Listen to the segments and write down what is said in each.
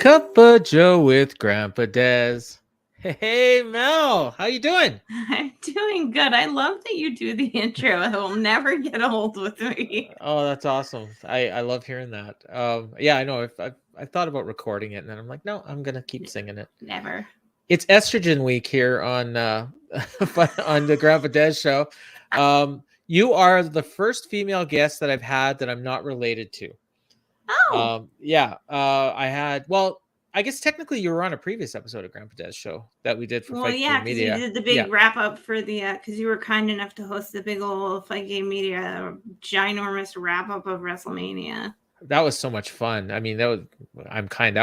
Cup of Joe with Grandpa Dez. Hey, Mel, how you doing? I'm doing good. I love that you do the intro. It will never get old with me. Oh, that's awesome. I love hearing that. Yeah, I know. I thought about recording it, and then I'm like, no, I'm gonna keep singing it. Never. It's estrogen week here on on the Grandpa Dez show. You are the first female guest that I've had that I'm not related to. Oh, Yeah. I had. Well, I guess technically you were on a previous episode of Grandpa Dez show that we did for well, Fight yeah, Game because you Media. did the Yeah. big wrap up for the, because you were kind enough to host the big old Fight Game Media ginormous wrap up of WrestleMania. That was so much fun. I mean, that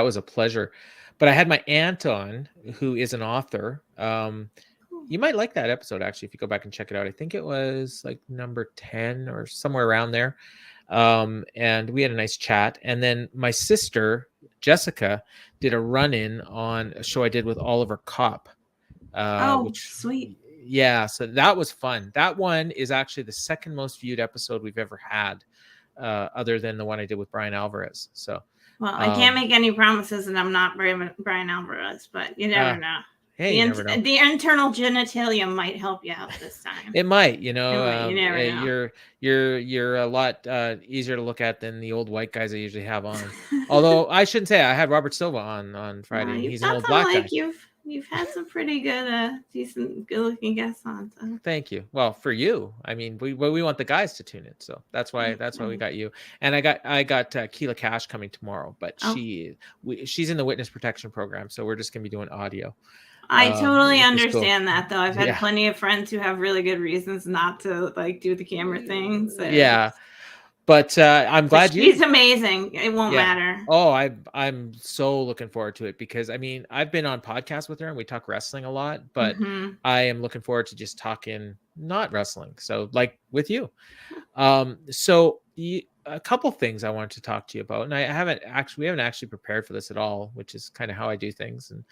was a pleasure. But I had my aunt on, who is an author. You might like that episode actually if you go back and check it out. I think it was like number 10 or somewhere around there. And we had a nice chat. And then my sister Jessica did a run-in on a show I did with Oliver Kopp. Which Sweet. Yeah, so that was fun. That one is actually the second most viewed episode we've ever had. Other than the one I did with Brian Alvarez. So, well, I can't make any promises, and I'm not Brian Alvarez, but you never know. Hey, you never know. The internal genitalia might help you out this time. It might, you know. You never know. You're a lot easier to look at than the old white guys I usually have on. Although I shouldn't say I had Robert Silva on Friday. And he's an old black guy. You've had some pretty good, decent, good-looking guests on. So. Thank you. Well, for you, I mean, we want the guys to tune in, so that's why we got you. And I got Keela Cash coming tomorrow, but she's in the witness protection program, so we're just gonna be doing audio. I totally understand that, though. I've had plenty of friends who have really good reasons not to do the camera thing. So. Yeah. But I'm glad she's amazing. It won't matter. Oh, I'm so looking forward to it because I mean I've been on podcasts with her and we talk wrestling a lot, but I am looking forward to just talking not wrestling. So like with you, a couple things I wanted to talk to you about, and we haven't actually prepared for this at all, which is kind of how I do things. And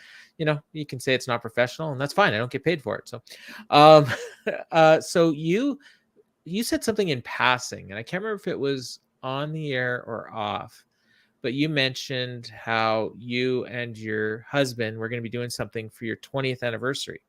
you can say it's not professional, and that's fine. I don't get paid for it. So, so you said something in passing, and I can't remember if it was on the air or off, but you mentioned how you and your husband were going to be doing something for your 20th anniversary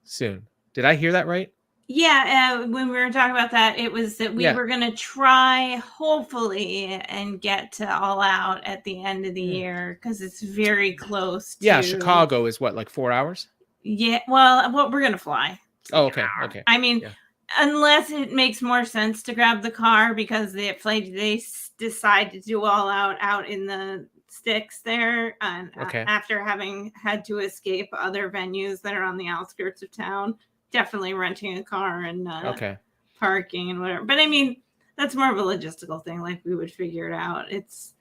soon. Did I hear that right? Yeah. When we were talking about that, it was that we were going to try, hopefully, and get to All Out at the end of the year because it's very close to... Yeah, Chicago is what, like 4 hours? Yeah, well, we're going to fly. Oh, okay. Okay. I mean... Yeah. Unless it makes more sense to grab the car because they decide to do All Out in the sticks there, and after having had to escape other venues that are on the outskirts of town, definitely renting a car and parking and whatever. But I mean, that's more of a logistical thing. Like we would figure it out. It's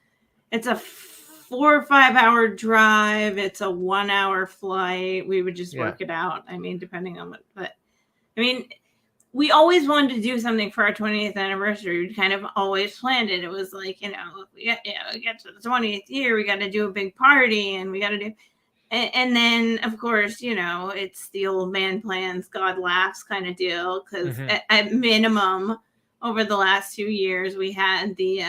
a 4 or 5 hour drive. It's a 1 hour flight. We would just work it out. I mean, depending on what. But I mean. We always wanted to do something for our 20th anniversary. We kind of always planned it. It was like, if we get to the 20th year, we got to do a big party and we got to do, and then of course, it's the old man plans, God laughs kind of deal. Because at minimum, over the last 2 years, we had the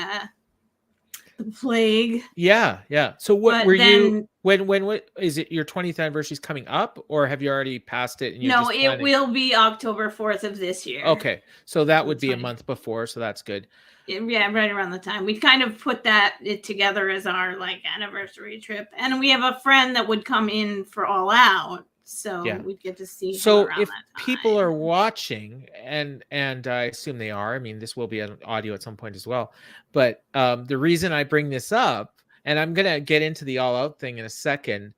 plague. Yeah. So what you? When is it? Your 20th anniversary is coming up, or have you already passed it? And no, it will be October 4th of this year. Okay, so that would be a month before, so that's good. Yeah, right around the time. We kind of put it together as our anniversary trip, and we have a friend that would come in for All Out, so we'd get to see. So if people are watching, and I assume they are, I mean, this will be an audio at some point as well. But the reason I bring this up. And I'm going to get into the All Out thing in a second.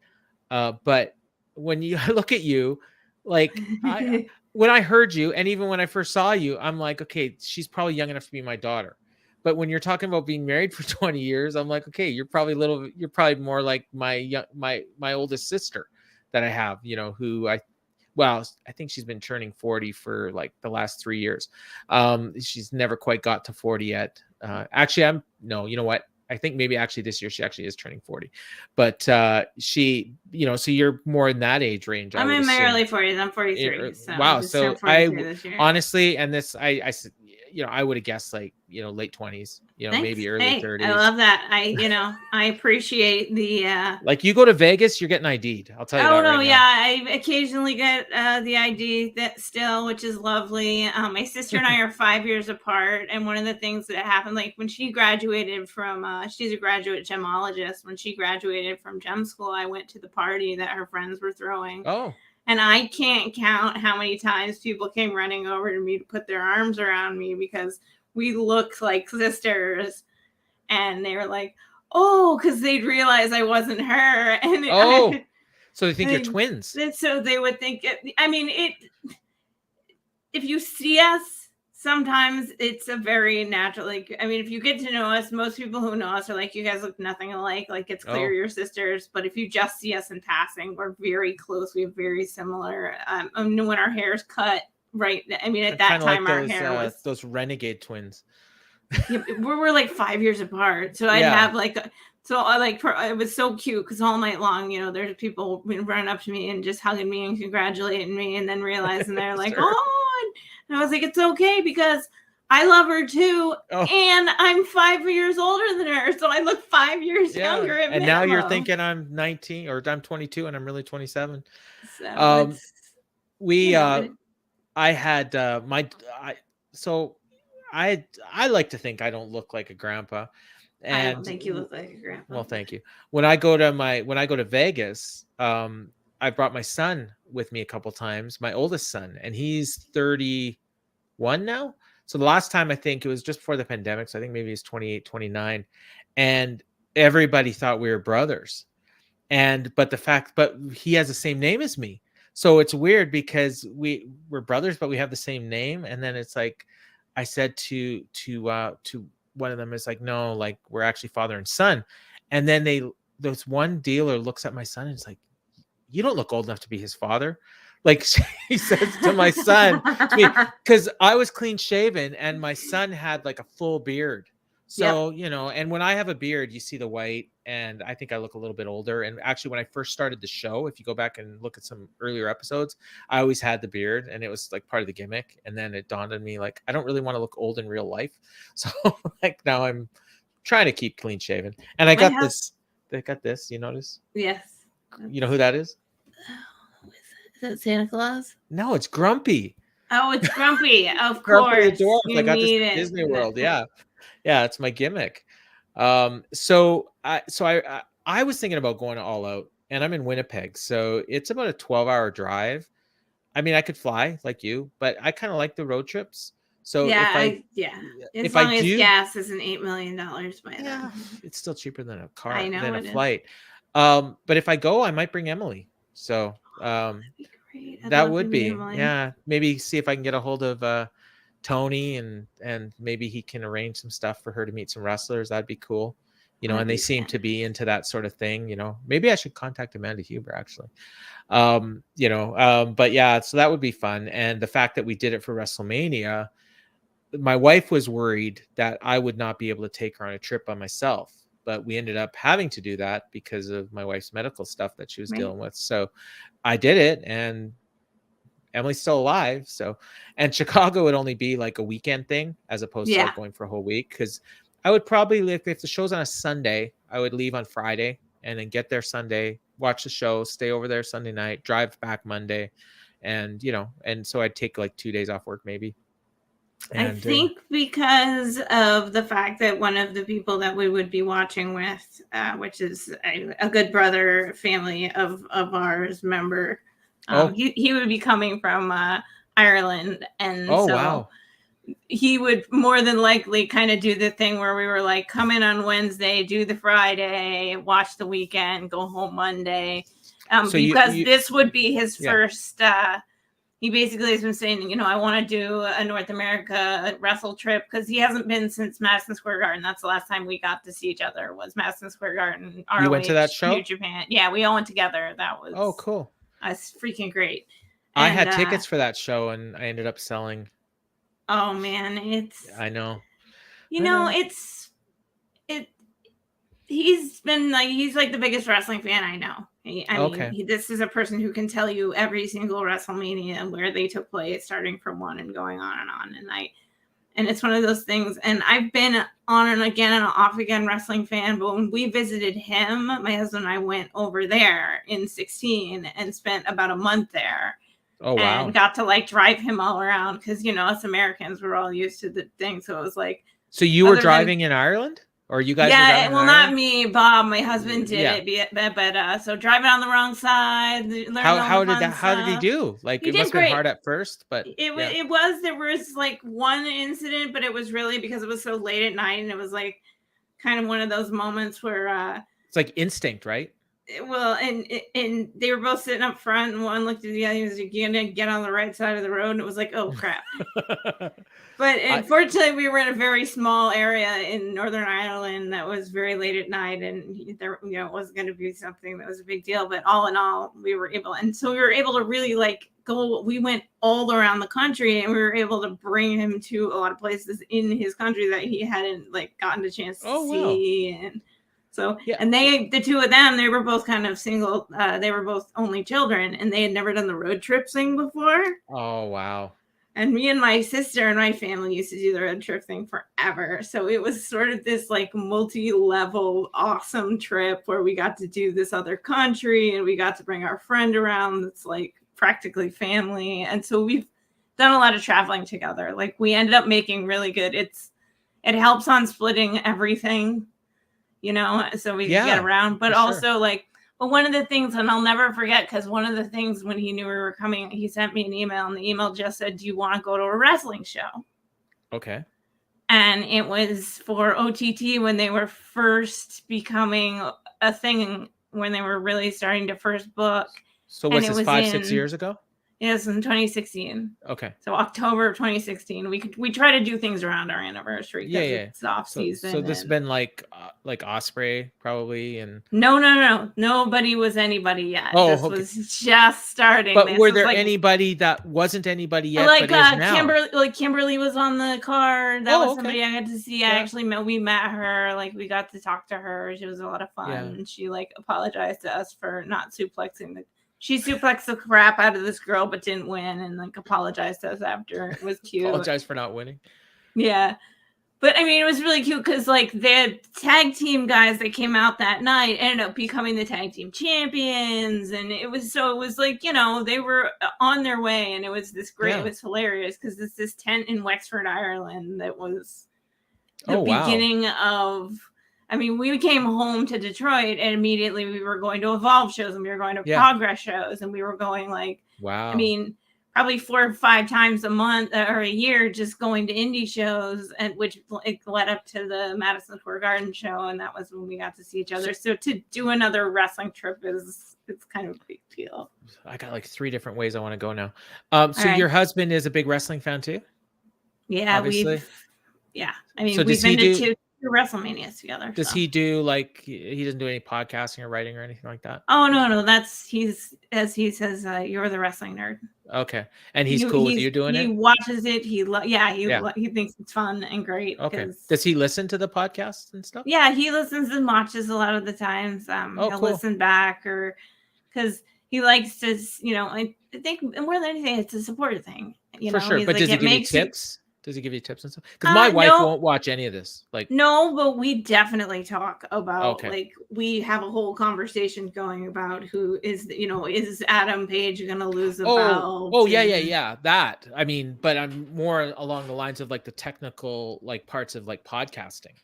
But when you look at you, when I heard you, and even when I first saw you, I'm like, okay, she's probably young enough to be my daughter. But when you're talking about being married for 20 years, I'm like, okay, you're probably more like my oldest sister that I have, who I think she's been turning 40 for the last 3 years. She's never quite got to 40 yet. Actually, you know what? I think maybe actually this year she actually is turning 40, but she, so you're more in that age range. I'm in my early 40s. I'm 43. Wow. So I honestly, and this, I would have guessed like, late 20s, Thanks. maybe early 30s. I love that. I appreciate the like you go to Vegas, you're getting ID'd. I'll tell you that right now. Oh no, yeah. I occasionally get the ID that still, which is lovely. My sister and I are 5 years apart, and one of the things that happened, like when she graduated from she's a graduate gemologist. When she graduated from gem school, I went to the party that her friends were throwing. Oh. And I can't count how many times people came running over to me to put their arms around me because we looked like sisters. And they were like, oh, because they'd realize I wasn't her. And so they think you're twins. So they would think, if you see us, sometimes it's a very natural, like, if you get to know us, most people who know us are like, you guys look nothing alike. Like, it's clear you're sisters. But if you just see us in passing, we're very close. We have very similar, when our hair's cut, right? At that time, like our hair was those renegade twins. Yeah, we're like 5 years apart. So I'd have it was so cute because all night long, there's people running up to me and just hugging me and congratulating me, and then realizing they're like, sure. Oh, and I was like, it's okay because I love her too, and I'm 5 years older than her, so I look 5 years younger. And minimum. Now you're thinking I'm 19 or I'm 22, and I'm really 27. So I like to think I don't look like a grandpa. And I don't think you look like a grandpa. Well, thank you. When I go to Vegas, I brought my son with me a couple times, my oldest son, and he's 31 now. So the last time, I think it was just before the pandemic. So I think maybe he's 28, 29. And everybody thought we were brothers. But he has the same name as me. So it's weird because we're brothers, but we have the same name. And then it's like, I said to one of them, it's like, no, like we're actually father and son. And then this one dealer looks at my son and it's like, you don't look old enough to be his father. Like he says to my son, because I was clean shaven and my son had like a full beard. So, and when I have a beard, you see the white, and I think I look a little bit older. And actually, when I first started the show, if you go back and look at some earlier episodes, I always had the beard, and it was like part of the gimmick. And then it dawned on me, like, I don't really want to look old in real life. So like now I'm trying to keep clean shaven. And I got this, you notice? Yes. You know who that is? Is that Santa Claus? No, it's Grumpy. Oh, it's Grumpy. Of Grumpy course. the dwarf. I got this at Disney World. Yeah. Yeah, it's my gimmick. So I was thinking about going all out, and I'm in Winnipeg, so it's about a 12-hour drive. I could fly like you, but I kind of like the road trips. So as long as gas isn't $8 million by then. It's still cheaper than a car, than a flight. But if I go, I might bring Emily. So that'd be great. That would be maybe see if I can get a hold of Tony and maybe he can arrange some stuff for her to meet some wrestlers. That'd be cool. And they seem to be into that sort of thing. Maybe I should contact Amanda Huber actually. But yeah, so that would be fun. And the fact that we did it for WrestleMania, my wife was worried that I would not be able to take her on a trip by myself, but we ended up having to do that because of my wife's medical stuff that she was dealing with. So I did it, and Emily's still alive. So, and Chicago would only be like a weekend thing as opposed to like going for a whole week. Cause I would probably, if the show's on a Sunday, I would leave on Friday and then get there Sunday, watch the show, stay over there Sunday night, drive back Monday. And, and so I'd take like 2 days off work maybe. And, I think because of the fact that one of the people that we would be watching with, which is a good brother family of ours member, he would be coming from Ireland, and wow. He would more than likely kind of do the thing where we were like, come in on Wednesday, do the Friday, watch the weekend, go home Monday, because this would be his first. He basically has been saying, I want to do a North America wrestle trip because he hasn't been since Madison Square Garden. That's the last time we got to see each other was Madison Square Garden. ROH, you went to that show? New Japan. Yeah, we all went together. That was cool. That's freaking great. And I had tickets for that show, and I ended up selling. Oh man, I know. He's been like he's like the biggest wrestling fan I know. This is a person who can tell you every single WrestleMania where they took place, starting from one and going on and on. And it's one of those things. And I've been on and again and off again wrestling fan. But when we visited him, my husband and I went over there in 2016 and spent about a month there. Oh, wow. And got to like drive him all around because, you know, us Americans were all used to the thing. So it was like. So you were driving in Ireland? Or you guys? Yeah, well, not me, Bob. My husband did it, but so driving on the wrong side. How did he do? Like, it must have been hard at first, but there was like one incident, but it was really because it was so late at night, and it was like kind of one of those moments where it's like instinct, right? Well, and they were both sitting up front, and one looked at the other and was like, "You gonna get on the right side of the road?" And it was like, "Oh crap!" But unfortunately, we were in a very small area in Northern Ireland that was very late at night, and there, you know, it wasn't going to be something that was a big deal. But all in all, we were able to really like go. We went all around the country, and we were able to bring him to a lot of places in his country that he hadn't like gotten a chance to see. Wow. And so, and the two of them, they were both kind of single. They were both only children, and they had never done the road trip thing before. Oh, wow. And me and my sister and my family used to do the road trip thing forever. So it was sort of this like multi-level awesome trip where we got to do this other country and we got to bring our friend around that's like practically family. And so we've done a lot of traveling together. Like we ended up making really good. It helps on splitting everything, you know, so we can get around. But also like, but one of the things, and I'll never forget, because one of the things when he knew we were coming, he sent me an email, and the email just said, "Do you want to go to a wrestling show?" Okay. And it was for OTT when they were first becoming a thing, when they were really starting to first book. So was this 5-6 years ago? Yes, in 2016. Okay. So October of 2016, we try to do things around our anniversary. Yeah. It's off season. So this has been like Osprey probably, and no, nobody was anybody yet. Oh, this was just starting. But were there anybody that wasn't anybody yet? Like but is now? Kimberly was on the card. That was somebody I got to see. We met her. Like we got to talk to her. She was a lot of fun. Yeah. And she like apologized to us for not suplexing She suplexed the crap out of this girl, but didn't win, and like apologized to us after. It was cute. Apologized for not winning. Yeah, but I mean, it was really cute because like the tag team guys that came out that night ended up becoming the tag team champions, and it was like, you know, they were on their way, and it was this great. It was hilarious because it's this tent in Wexford, Ireland, that was the beginning of. I mean, we came home to Detroit and immediately we were going to Evolve shows and we were going to Progress shows and we were going like, I mean, probably 4 or 5 times a month or a year, just going to indie shows, and which it led up to the Madison Square Garden show. And that was when we got to see each other. So to do another wrestling trip it's kind of a big deal. I got like 3 different ways I want to go now. So your husband is a big wrestling fan too? Yeah, obviously. I mean, so we've been to 2 WrestleManias together. Does he do like, he doesn't do any podcasting or writing or anything like that? Oh no, he's, as he says, you're the wrestling nerd. Okay. And he's cool with you doing it? He watches it. He thinks it's fun and great. Okay. Does he listen to the podcast and stuff? Yeah, he listens and watches a lot of the times. He'll listen back, or because he likes to, you know, I think more than anything, it's a support thing. You know, for sure. But does he give you tips? Does he give you tips and stuff? Because my wife won't watch any of this. Like, no, but we definitely talk about like, we have a whole conversation going about who is, you know, is Adam Page going to lose the belt? Oh, yeah. That, I mean, but I'm more along the lines of like the technical like parts of like podcasting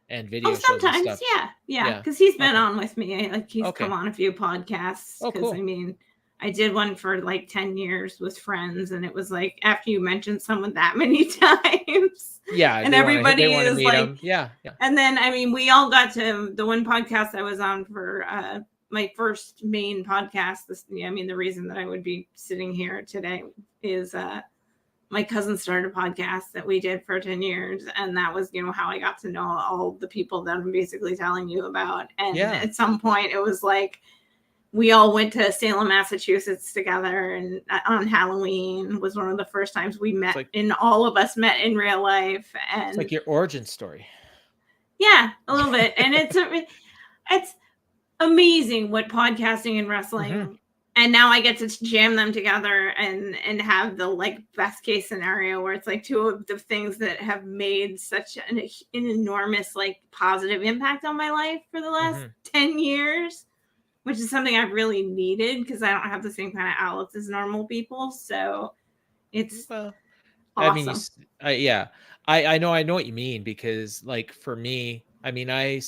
and video. Sometimes, shows and stuff. Yeah. Because he's been on with me. Like he's come on a few podcasts. Because I mean, I did one for like 10 years with friends, and it was like after you mention someone that many times, and everybody is like, yeah. And then I mean, we all got to the one podcast I was on for my first main podcast. The reason that I would be sitting here today is my cousin started a podcast that we did for 10 years, and that was, you know, how I got to know all the people that I'm basically telling you about. And at some point, it was like, we all went to Salem, Massachusetts together, and on Halloween was one of the first times we met, and all of us met in real life. And it's like your origin story. Yeah, a little bit. And it's amazing what podcasting and wrestling And now I get to jam them together and have the like best case scenario where it's like two of the things that have made such an enormous like positive impact on my life for the last 10 years, which is something I've really needed because I don't have the same kind of outlets as normal people. So it's awesome. I mean, I know what you mean, because like for me, I mean, I've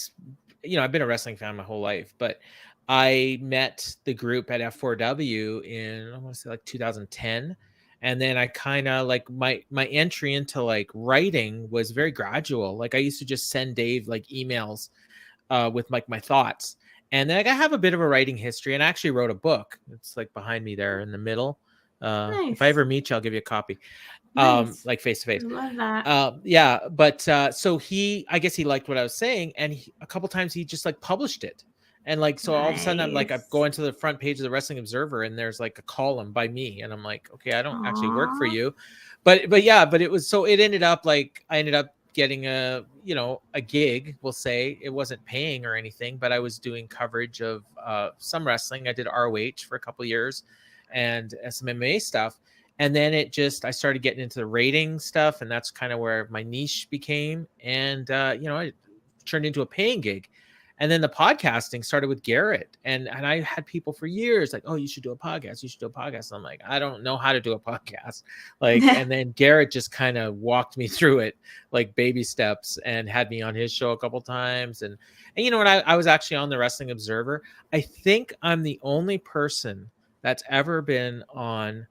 been a wrestling fan my whole life, but I met the group at F4W in, I want to say like 2010. And then I kind of like my entry into like writing was very gradual. Like I used to just send Dave like emails with like my thoughts. And then like, I have a bit of a writing history, and I actually wrote a book. It's like behind me there in the middle. Nice. If I ever meet you, I'll give you a copy. Nice. Like face to face. Love that. Yeah. But so I guess he liked what I was saying. And a couple times he just like published it. And like, so all of a sudden I'm like, I go into the front page of the Wrestling Observer and there's like a column by me. And I'm like, okay, I don't actually work for you. But it was, so it ended up like, I ended up getting a gig, we'll say. It wasn't paying or anything, but I was doing coverage of some wrestling. I did ROH for a couple of years and some MMA stuff. And then I started getting into the rating stuff, and that's kind of where my niche became. And, it turned into a paying gig. And then the podcasting started with Garrett. And I had people for years like, oh, you should do a podcast. You should do a podcast. And I'm like, I don't know how to do a podcast. Like, and then Garrett just kind of walked me through it, like baby steps, and had me on his show a couple times. And you know what? I was actually on the Wrestling Observer. I think I'm the only person that's ever been on,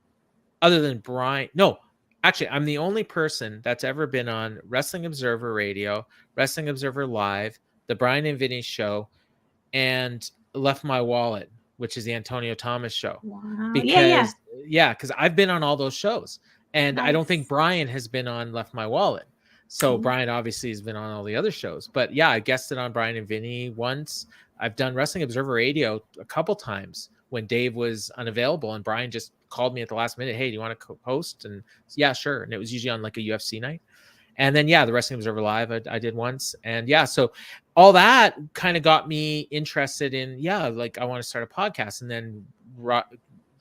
other than Brian. No, actually, I'm the only person that's ever been on Wrestling Observer Radio, Wrestling Observer Live, the Brian and Vinny show, and Left My Wallet, which is the Antonio Thomas show. Wow. Because because I've been on all those shows, and I don't think Brian has been on Left My Wallet. So Brian obviously has been on all the other shows. But yeah, I guested on Brian and Vinny once. I've done Wrestling Observer Radio a couple times when Dave was unavailable, and Brian just called me at the last minute. Hey, do you want to host? And yeah, sure. And it was usually on like a UFC night. And then, the Wrestling Observer Live I did once. And so all that kind of got me interested in, like I want to start a podcast. And then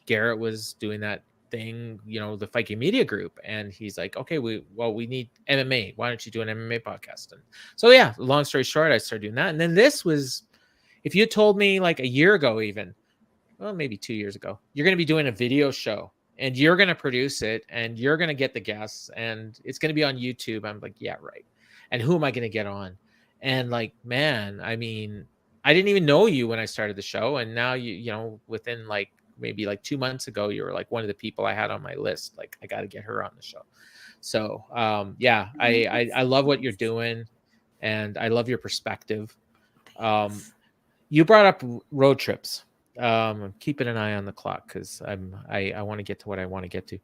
Garrett was doing that thing, the Fight Game Media Group. And he's like, okay, we need MMA. Why don't you do an MMA podcast? And so, long story short, I started doing that. And then this was, if you told me like a year ago, even, well, maybe 2 years ago, you're going to be doing a video show and you're going to produce it and you're going to get the guests and it's going to be on YouTube. I'm like, yeah, right. And who am I going to get on? And like, man, I mean, I didn't even know you when I started the show. And now within like maybe like 2 months ago, you were like one of the people I had on my list. Like, I got to get her on the show. So I love what you're doing and I love your perspective. You brought up road trips. I'm keeping an eye on the clock because I want to get to what I want to get to.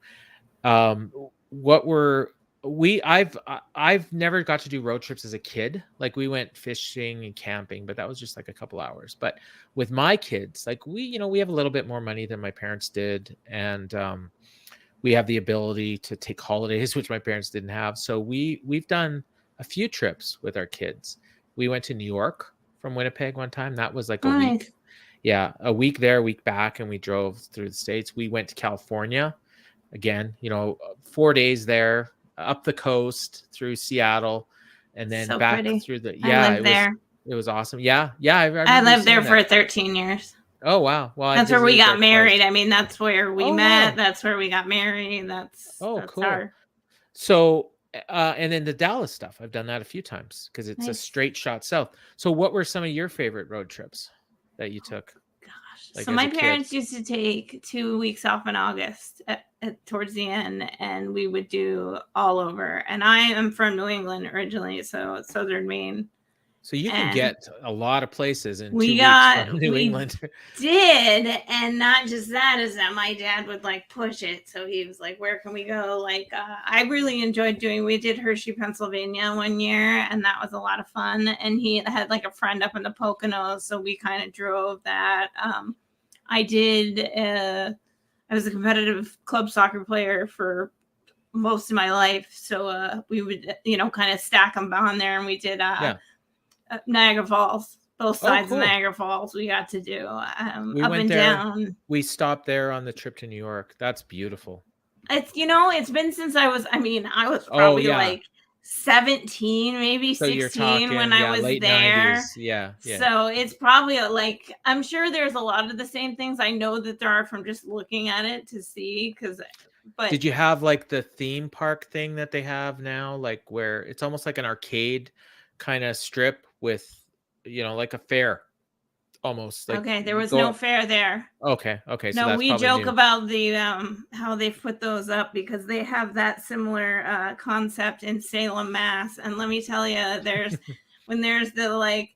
I've never got to do road trips as a kid. Like we went fishing and camping, but that was just like a couple hours. But with my kids, like we have a little bit more money than my parents did, and we have the ability to take holidays, which my parents didn't have. So we've done a few trips with our kids. We went to New York from Winnipeg one time. That was like a week. Yeah, a week there, a week back, and we drove through the States. We went to California again, 4 days there, up the coast through Seattle, and then back through the. Yeah, it was awesome. Yeah. I lived there for 13 years. Oh wow! Well, that's where we got married. I mean, that's where we met. Wow. That's where we got married. That's cool. So, and then the Dallas stuff, I've done that a few times because it's a straight shot south. So, what were some of your favorite road trips that you took? Like so my parents used to take 2 weeks off in August towards the end, and we would do all over. And I am from New England originally, so southern Maine. So you can get a lot of places in 2 weeks from New England. Did, and not just that, is that my dad would like push it. So he was like, where can we go? Like, I really enjoyed we did Hershey, Pennsylvania one year, and that was a lot of fun. And he had like a friend up in the Poconos, so we kind of drove that. I was a competitive club soccer player for most of my life. So we would, kind of stack them on there, and we did Niagara Falls both sides of Niagara Falls. We got to do we up went and there, down. We stopped there on the trip to New York. That's beautiful. It's, it's been since I was probably like 17, maybe so 16 when I was late there. 90s. Yeah. So it's probably like, I'm sure there's a lot of the same things. I know that there are from just looking at it to see, but did you have like the theme park thing that they have now, like where it's almost like an arcade kind of strip with, like a fair almost? Like, okay, there was no fair there. Okay. So no, that's we joke new. about the how they put those up because they have that similar concept in Salem, Mass. And let me tell you, there's when there's the like,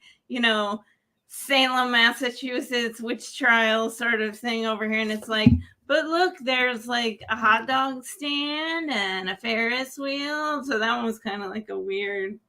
Salem, Massachusetts witch trial sort of thing over here, and it's like, but look, there's like a hot dog stand and a Ferris wheel. So that one was kind of like a weird.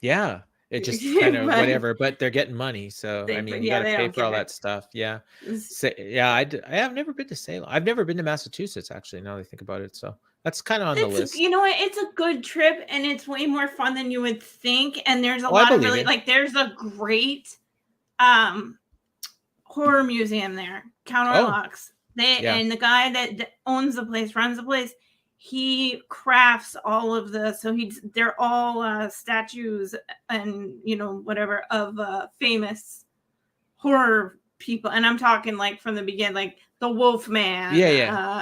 Yeah. It just kind of whatever, but they're getting money. So, I mean, you got to pay for all that stuff. Yeah. I have never been to Salem. I've never been to Massachusetts, actually, now that I think about it. So that's kind of on the list. You know what? It's a good trip, and it's way more fun than you would think. And there's a lot of really, like, there's a great horror museum there, Counterlocks. And the guy that owns the place, runs the place, he crafts all of they're all statues and whatever of famous horror people, and I'm talking like from the beginning, like the Wolfman.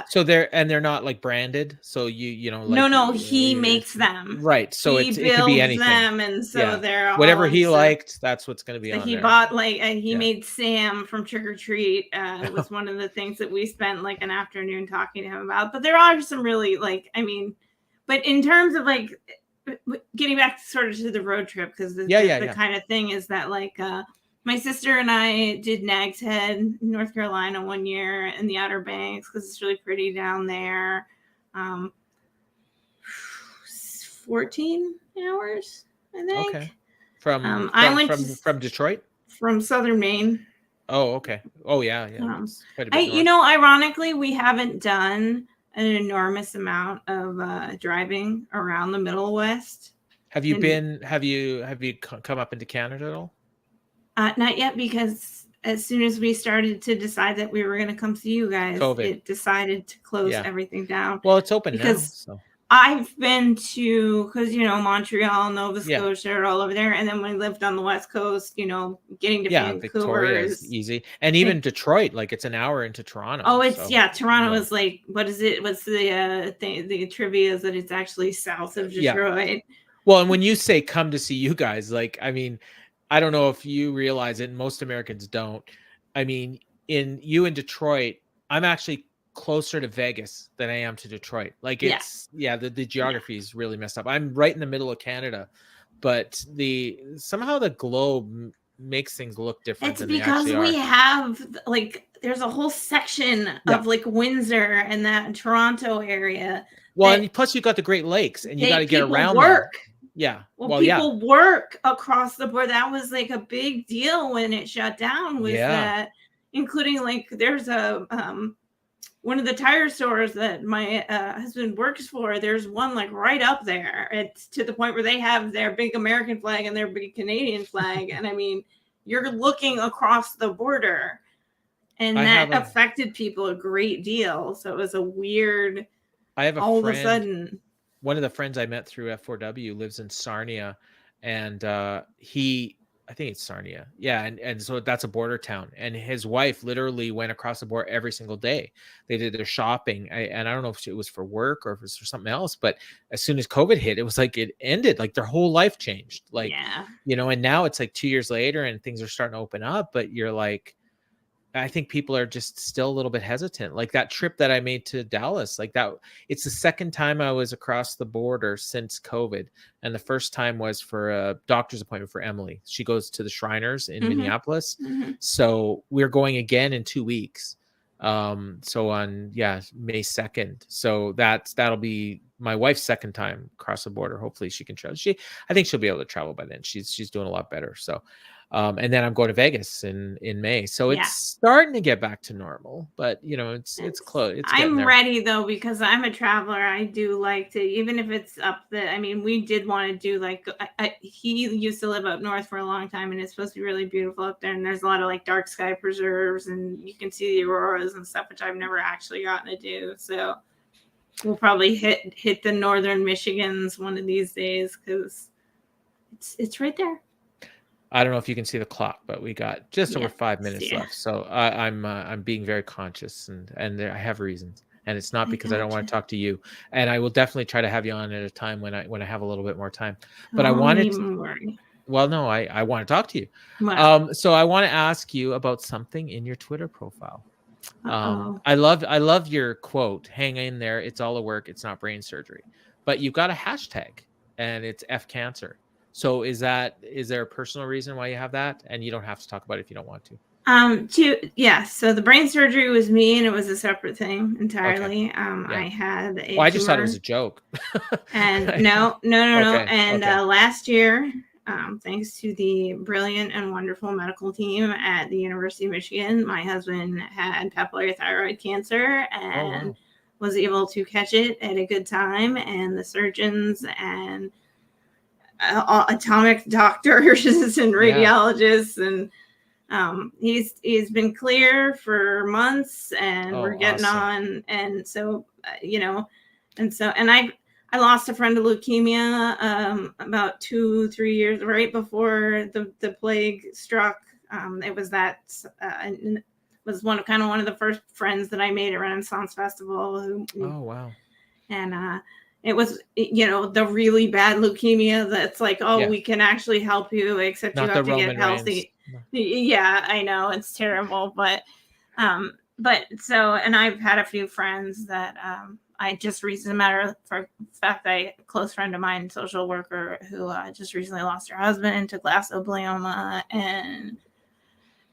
So they're not like branded, so like, no, he makes them, right? So it could be anything. Them, and so they're whatever he liked, that's what's going to be on he there. bought like he made Sam from Trick or Treat. It was one of the things that we spent like an afternoon talking to him about. But there are some really but in terms of like getting back sort of to the road trip, because the kind of thing is that like my sister and I did Nag's Head, North Carolina, one year in the Outer Banks because it's really pretty down there. 14 hours, I think. Okay. From Detroit? From Southern Maine. Oh, okay. Oh, yeah. Ironically, we haven't done an enormous amount of driving around the Middle West. Have you come up into Canada at all? Not yet, because as soon as we started to decide that we were going to come see you guys, it decided to close everything down. Well, it's open now. So. I've been to, because, Montreal, Nova Scotia, all over there. And then when we lived on the West Coast, getting to Vancouver Victoria is easy. And even Detroit, like it's an hour into Toronto. Oh, Toronto is like, what is it? What's the trivia is that it's actually south of Detroit. Yeah. Well, and when you say come to see you guys, like, I mean, I don't know if you realize it, and most Americans don't. I mean, in Detroit, I'm actually closer to Vegas than I am to Detroit. Like it's the geography is really messed up. I'm right in the middle of Canada, but somehow the globe makes things look different. It's because we have like there's a whole section of like Windsor and that Toronto area. Well, and plus you got the Great Lakes, and you got to get around work. Them. Yeah. Well, people work across the board. That was like a big deal when it shut down. Was that including like there's a one of the tire stores that my husband works for, there's one like right up there. It's to the point where they have their big American flag and their big Canadian flag. And I mean, you're looking across the border, and that affected people a great deal. So it was a weird, all of a sudden. One of the friends I met through F4W lives in Sarnia, and I think it's Sarnia. Yeah. And so that's a border town, and his wife literally went across the border every single day. They did their shopping. And I don't know if it was for work or if it was for something else, but as soon as COVID hit, it was like, it ended, like their whole life changed. Like, and now it's like 2 years later and things are starting to open up, but you're like, I think people are just still a little bit hesitant. Like that trip that I made to Dallas, like that, it's the second time I was across the border since COVID. And the first time was for a doctor's appointment for Emily. She goes to the Shriners in Minneapolis. So we're going again in 2 weeks. So on, May 2nd. So that'll be my wife's second time across the border. Hopefully she can travel. I think she'll be able to travel by then. She's doing a lot better. So, and then I'm going to Vegas in May. So it's starting to get back to normal, but it's close. I'm ready though, because I'm a traveler. I do like to, even if it's up we did want to do he used to live up north for a long time, and it's supposed to be really beautiful up there. And there's a lot of like dark sky preserves, and you can see the auroras and stuff, which I've never actually gotten to do. So we'll probably hit the northern Michigans one of these days, because it's right there. I don't know if you can see the clock, but we got just over 5 minutes left. So I'm being very conscious, and I have reasons, and it's not because I don't want to talk to you. And I will definitely try to have you on at a time when I have a little bit more time. But I wanted to, well, no, I want to talk to you. Wow. So I want to ask you about something in your Twitter profile. I love your quote, "Hang in there, it's all a work, it's not brain surgery." But you've got a hashtag, and it's FCancer. So is there a personal reason why you have that? And you don't have to talk about it if you don't want to. So the brain surgery was me, and it was a separate thing entirely. Okay. I had a I just thought it was a joke. And no. And last year, thanks to the brilliant and wonderful medical team at the University of Michigan, my husband had papillary thyroid cancer and was able to catch it at a good time. And the surgeons and atomic doctors and radiologists, and he's been clear for months, and we're getting on. And so and I lost a friend to leukemia about 2-3 years right before the plague struck. It was was one of the first friends that I made at Renaissance Festival. And it was, the really bad leukemia that's like, we can actually help you, except you have to get healthy. Yeah, I know, it's terrible. But and I've had a few friends that I just recently, matter of fact, a close friend of mine, social worker, who just recently lost her husband to glioblastoma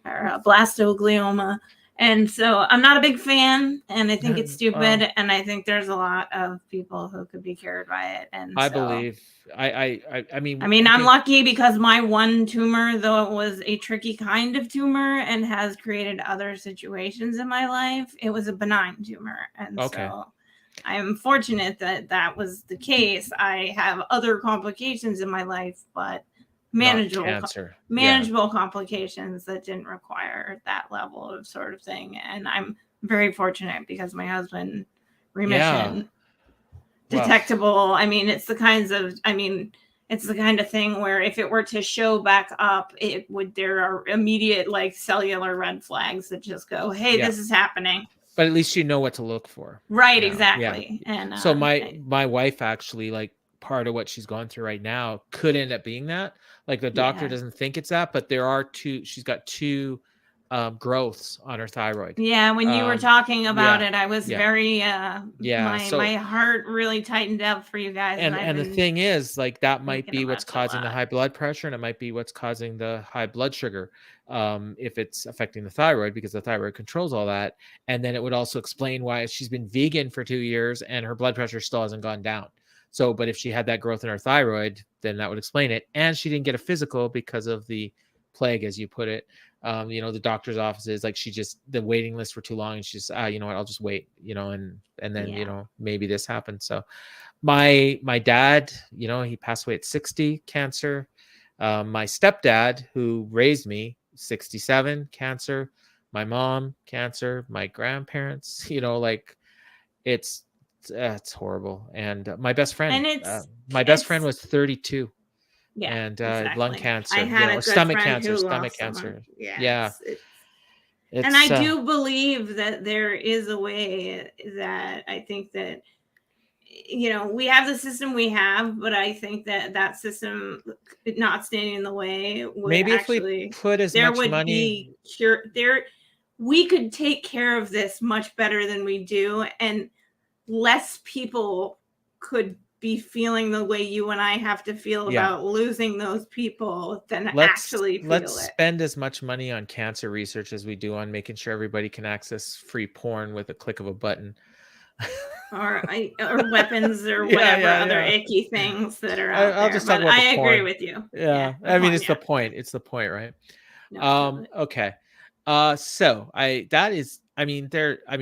or blastoglioma. And so I'm not a big fan, and I think it's stupid, and I think there's a lot of people who could be cured by it. And I believe, I mean, I'm lucky, because my one tumor, though it was a tricky kind of tumor and has created other situations in my life, it was a benign tumor. And so I'm fortunate that was the case. I have other complications in my life, but manageable complications that didn't require that level of sort of thing. And I'm very fortunate, because my husband, remission, detectable. It's the kind of thing where if it were to show back up, there are immediate cellular red flags that just go, hey, this is happening. But at least you know what to look for. Right, exactly. Yeah. And so my wife actually, part of what she's going through right now could end up being that. The doctor doesn't think it's that, but she's got two growths on her thyroid. Yeah, when you were talking about it, I was very my heart really tightened up for you guys. And the thing is, that might be what's causing the high blood pressure, and it might be what's causing the high blood sugar, if it's affecting the thyroid, because the thyroid controls all that. And then it would also explain why she's been vegan for 2 years and her blood pressure still hasn't gone down. So, but if she had that growth in her thyroid, then that would explain it. And she didn't get a physical because of the plague, as you put it. The doctor's offices, the waiting lists were too long, and she's, you know what, I'll just wait, and then, maybe this happened. So my dad, he passed away at 60, cancer. My stepdad, who raised me, 67, cancer. My mom, cancer. My grandparents, it's horrible. And my best friend, best friend was 32. Yeah, and exactly. lung cancer, I had stomach cancer. Yeah. And I do believe that there is a way that I think that, we have the system we have, but I think that system not standing in the way would maybe actually, if we put as much money, we could take care of this much better than we do, and less people could be feeling the way you and I have to feel about losing those people than actually feel it. Let's spend as much money on cancer research as we do on making sure everybody can access free porn with a click of a button. or weapons or whatever other icky things that are out there. But I agree with you. Yeah, I mean, it's the point. It's the point, right? No, okay. So I mean,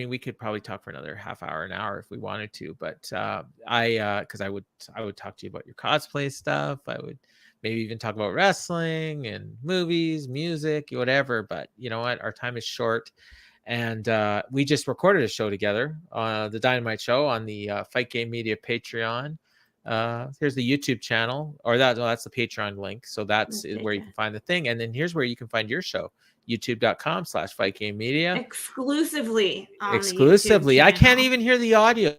we could probably talk for another half hour, an hour if we wanted to, but because I would talk to you about your cosplay stuff. I would maybe even talk about wrestling and movies, music, whatever. But you know what? Our time is short. And we just recorded a show together, the Dynamite Show, on the Fight Game Media Patreon. Here's the YouTube channel, or that's the Patreon link. So that's where you can find the thing. And then here's where you can find your show, youtube.com/Fight Game Media. Exclusively. I can't even hear the audio.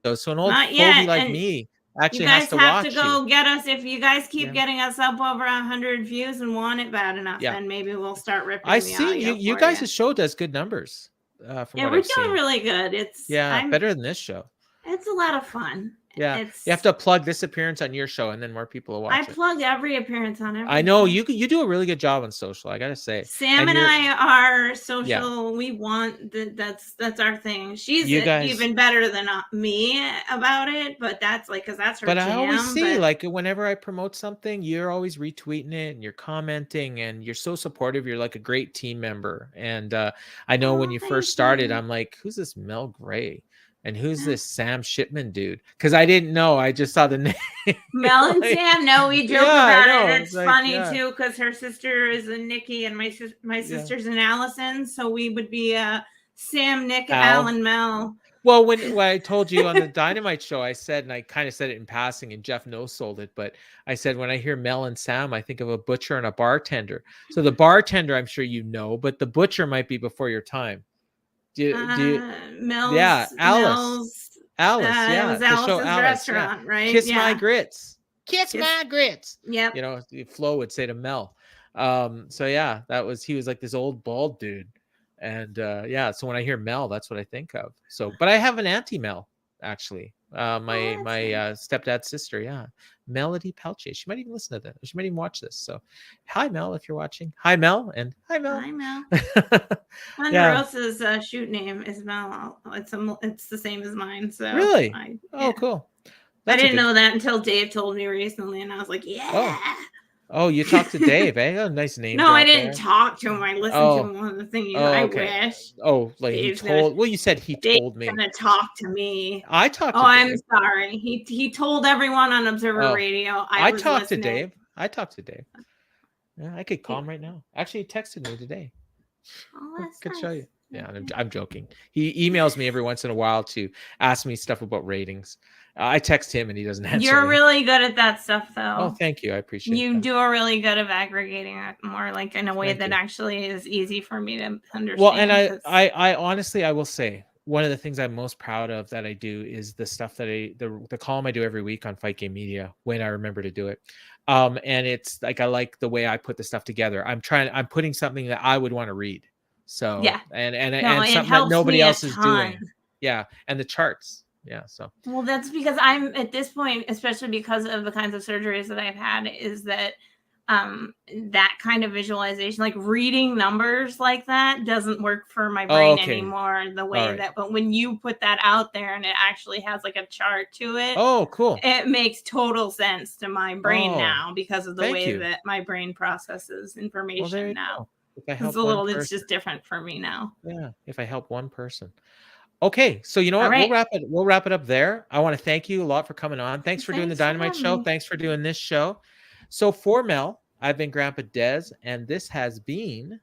So an old fogey like me actually has to watch you. You guys have to go get us. If you guys keep getting us up over 100 views and want it bad enough, then maybe we'll start ripping. I see you guys' show does good numbers. From what we're doing really good. It's better than this show. It's a lot of fun. Yeah, you have to plug this appearance on your show, and then more people will watch it. I plugged every appeance on every. I know you do a really good job on social. I gotta say, Sam and I are social. Yeah. We want that's our thing. She's even better than me about it, but that's like because that's her. But I always see like whenever I promote something, you're always retweeting it and you're commenting and you're so supportive. You're like a great team member. And I know when you first started, I'm like, who's this Mel Gray? And who's this Sam Shipman dude? Because I didn't know. I just saw the name. Mel and Sam. No, we joke about it. It's like, funny too because her sister is a Nikki and my sister's an Allison. So we would be Sam, Nick, Al, and Mel. Well, when I told you on the Dynamite Show, I said, and I kind of said it in passing, and Jeff no-sold it, but I said when I hear Mel and Sam, I think of a butcher and a bartender. So the bartender, I'm sure you know, but the butcher might be before your time. Alice. It was Alice's restaurant, right? Kiss my grits. Kiss my grits. Yep. You know, Flo would say to Mel. So yeah, he was like this old bald dude. And so when I hear Mel, that's what I think of. So, but I have an auntie Mel, actually. My stepdad's sister, Melody Pelche. She might even listen to that. She might even watch this. So, hi Mel, if you're watching. Hi Mel, and hi Mel. Hi Mel. Ponderosa's shoot name is Mel. It's the same as mine. So really, cool. I didn't know that until Dave told me recently, and I was like, yeah. Oh, you talked to Dave, eh? Oh, nice name. No, I didn't talk to him. I listened to him on the thing. I wish. Oh, like Dave's he told. You said he told me. Gonna talk to me. I talked. Oh, I'm sorry. He told everyone on Observer Radio. I talked to Dave. Yeah, I could call him right now. Actually, he texted me today. Oh, that's could nice. show you. Yeah, I'm joking. He emails me every once in a while to ask me stuff about ratings. I text him and he doesn't answer. You're really good at that stuff, though. Oh, thank you. I appreciate it. You do a really good of aggregating it more like in a way that actually is easy for me to understand. Well, and I honestly, I will say one of the things I'm most proud of that I do is the stuff that the column I do every week on Fight Game Media when I remember to do it. And it's like I like the way I put the stuff together. I'm putting something that I would want to read. So and something that nobody else is doing. Yeah, and the charts. Yeah, so well, that's because I'm at this point, especially because of the kinds of surgeries that I've had, is that that kind of visualization, like reading numbers like that, doesn't work for my brain anymore. The way that, but when you put that out there and it actually has like a chart to it, cool, it makes total sense to my brain now because of the way that my brain processes information now. It's just different for me now. Yeah, if I help one person. Okay, so you know what? Right. We'll wrap it up there. I want to thank you a lot for coming on. Thanks for doing the Dynamite Show. Thanks for doing this show. So for Mel, I've been Grandpa Dez, and this has been